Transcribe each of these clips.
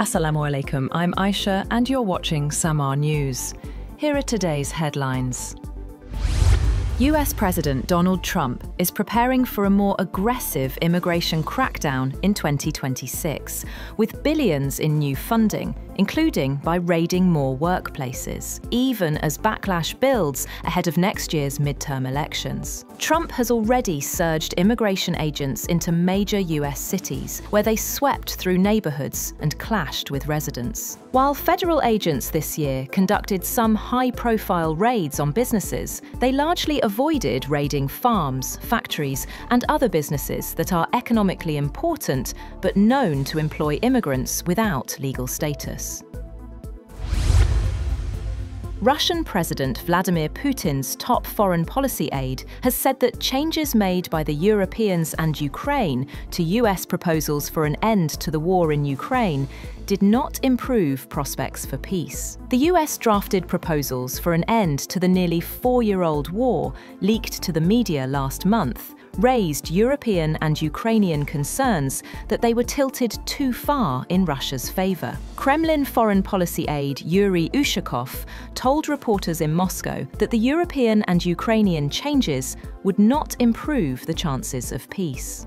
Assalamu alaikum, I'm Aisha and you're watching Samaa News. Here are today's headlines. US President Donald Trump is preparing for a more aggressive immigration crackdown in 2026, with billions in new funding, including by raiding more workplaces, even as backlash builds ahead of next year's midterm elections. Trump has already surged immigration agents into major US cities, where they swept through neighborhoods and clashed with residents. While federal agents this year conducted some high-profile raids on businesses, they largely avoided raiding farms, factories, and other businesses that are economically important but known to employ immigrants without legal status. Russian President Vladimir Putin's top foreign policy aide has said that changes made by the Europeans and Ukraine to US proposals for an end to the war in Ukraine did not improve prospects for peace. The US drafted proposals for an end to the nearly four-year-old war, leaked to the media last month, raised European and Ukrainian concerns that they were tilted too far in Russia's favor. Kremlin foreign policy aide Yuri Ushakov told reporters in Moscow that the European and Ukrainian changes would not improve the chances of peace.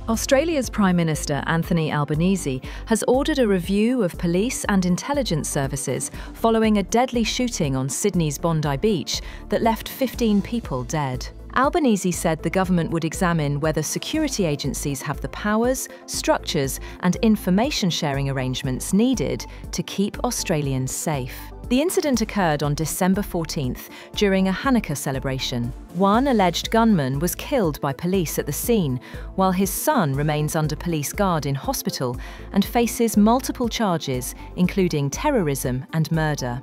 Australia's Prime Minister Anthony Albanese has ordered a review of police and intelligence services following a deadly shooting on Sydney's Bondi beach that left 15 people dead. Albanese said the government would examine whether security agencies have the powers, structures, and information sharing arrangements needed to keep Australians safe. The incident occurred on December 14th during a Hanukkah celebration. One alleged gunman was killed by police at the scene, while his son remains under police guard in hospital and faces multiple charges, including terrorism and murder.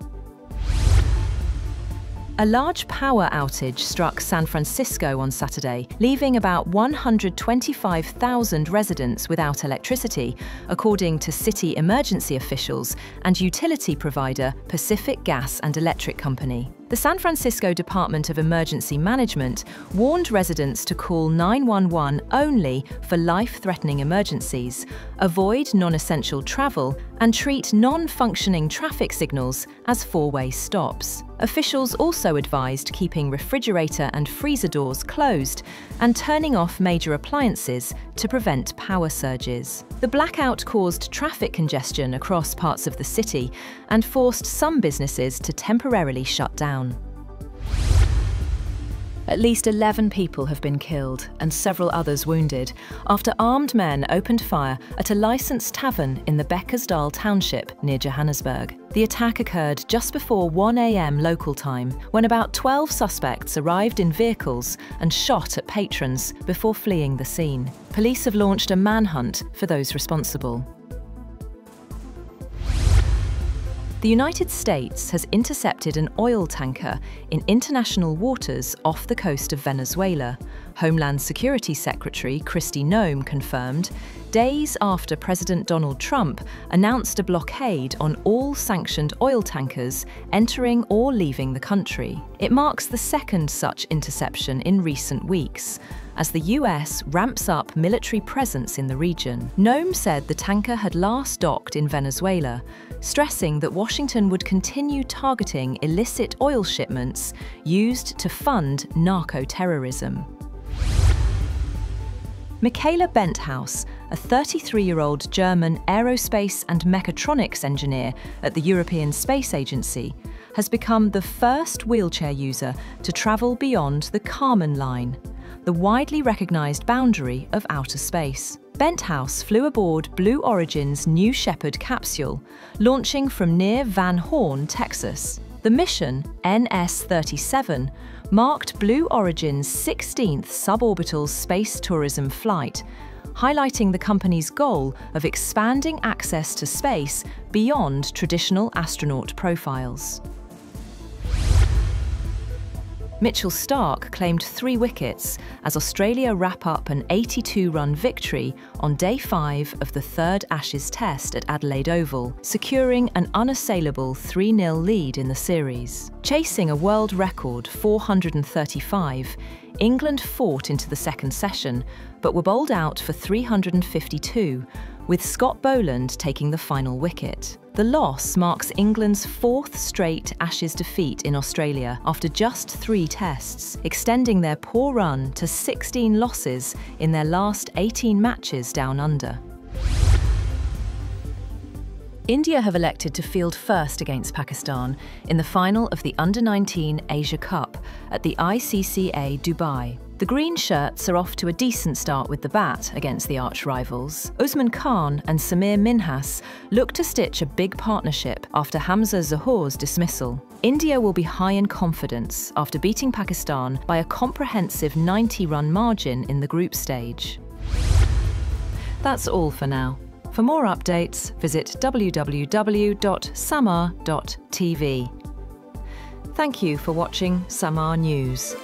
A large power outage struck San Francisco on Saturday, leaving about 125,000 residents without electricity, according to city emergency officials and utility provider Pacific Gas and Electric Company. The San Francisco Department of Emergency Management warned residents to call 911 only for life-threatening emergencies, avoid non-essential travel, and treat non-functioning traffic signals as four-way stops. Officials also advised keeping refrigerator and freezer doors closed and turning off major appliances to prevent power surges. The blackout caused traffic congestion across parts of the city and forced some businesses to temporarily shut down. At least 11 people have been killed and several others wounded after armed men opened fire at a licensed tavern in the Beckersdal township near Johannesburg. The attack occurred just before 1 a.m. local time, when about 12 suspects arrived in vehicles and shot at patrons before fleeing the scene. Police have launched a manhunt for those responsible. The United States has intercepted an oil tanker in international waters off the coast of Venezuela, Homeland Security Secretary Kristi Noem confirmed, days after President Donald Trump announced a blockade on all sanctioned oil tankers entering or leaving the country. It marks the second such interception in recent weeks, as the US ramps up military presence in the region. Noem said the tanker had last docked in Venezuela, stressing that Washington would continue targeting illicit oil shipments used to fund narco-terrorism. Michaela Benthaus, a 33-year-old German aerospace and mechatronics engineer at the European Space Agency, has become the first wheelchair user to travel beyond the Kármán line, the widely recognized boundary of outer space. Benthaus flew aboard Blue Origin's New Shepard capsule, launching from near Van Horn, Texas. The mission, NS-37, marked Blue Origin's 16th suborbital space tourism flight, highlighting the company's goal of expanding access to space beyond traditional astronaut profiles. Mitchell Starc claimed 3 wickets as Australia wrap up an 82-run victory on day 5 of the 3rd Ashes Test at Adelaide Oval, securing an unassailable 3-0 lead in the series. Chasing a world record 435, England fought into the second session, but were bowled out for 352, with Scott Boland taking the final wicket. The loss marks England's 4th straight Ashes defeat in Australia after just 3 tests, extending their poor run to 16 losses in their last 18 matches down under. India have elected to field first against Pakistan in the final of the Under-19 Asia Cup at the ICCA Dubai. The green shirts are off to a decent start with the bat against the arch rivals. Usman Khan and Sameer Minhas look to stitch a big partnership after Hamza Zahoor's dismissal. India will be high in confidence after beating Pakistan by a comprehensive 90-run margin in the group stage. That's all for now. For more updates, visit www.samaa.tv. Thank you for watching Samaa News.